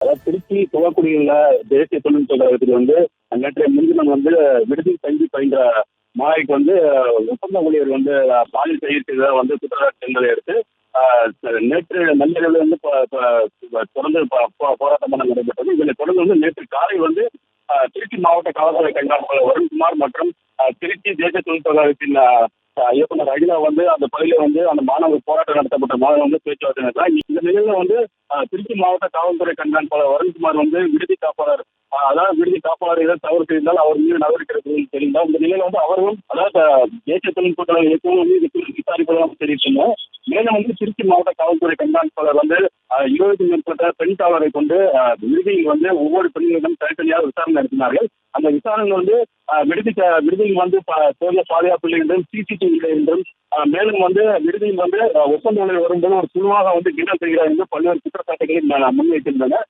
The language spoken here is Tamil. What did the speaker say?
அதாவது திருச்சி துவக்குடியில் தேசிய தொழில்நுட்ப கழகத்துக்கு வந்து நேற்றைய முன்தினம் வந்து விடுதி தங்கி பயின்ற மாணவிக்கு வந்து ஒப்பந்த ஊழியர் வந்து பாலியல் செய்யறதுக்கு வந்து குற்றச்சாட்டு சென்றதை அடுத்து நேற்று நள்ளிரவில் வந்து தொடர்ந்து போராட்டம் பண்ண நடைபெற்றது. இதனை தொடர்ந்து வந்து நேற்று காலை வந்து திருச்சி மாவட்ட காவல்துறை கண்காணிப்பாளர் வருண்குமார் மற்றும் திருச்சி தேசிய தொழில்நுட்ப கழகத்தின் இயக்குனர் அகிலா வந்து அந்த பகுதியில் வந்து அந்த மாணவர் போராட்டம் நடத்தப்பட்ட மாணவர் வந்து பேச்சுவார்த்தை நடத்தினார். இந்த நிலையில வந்து திருச்சி மாவட்ட காவல்துறை கண்காணிப்பாளர் வருண்குமார் வந்து விடுதி காப்பாளர் அதாவது விடுதி காப்பாளர் ஏதாவது தவறு செய்தால் அவர் மீது நடவடிக்கை எடுப்பது தெரிந்தால் இந்த நிலையில வந்து அவர்களும் அதாவது தேசிய தொழில்நுட்ப கழக இயக்குநர் வந்து இது குறித்து விசாரிப்பதாக தெரிவித்திருந்தார். மேலும் வந்து திருச்சி மாவட்ட காவல்துறை கண்காணிப்பாளர் வந்து 20க்கும் மேற்பட்ட பெண் காவலரை கொண்டு விடுதியில் வந்து ஒவ்வொரு பெண்களிடம் தனித்தனியாக விசாரணை நடத்தினார்கள். அந்த விசாரணை வந்து விடுதியில் வந்து போதிய பாதுகாப்பு இல்லை என்றும் சிசிடிவி இல்லை என்றும் மேலும் வந்து விடுதியில் வந்து ஒப்பந்த ஊழியர் வரும்போது ஒரு குழுவாக வந்து கிண்டல் செய்கிறார் என்று பல்வேறு குற்றச்சாட்டுகளை முன்வைத்திருந்தனர்.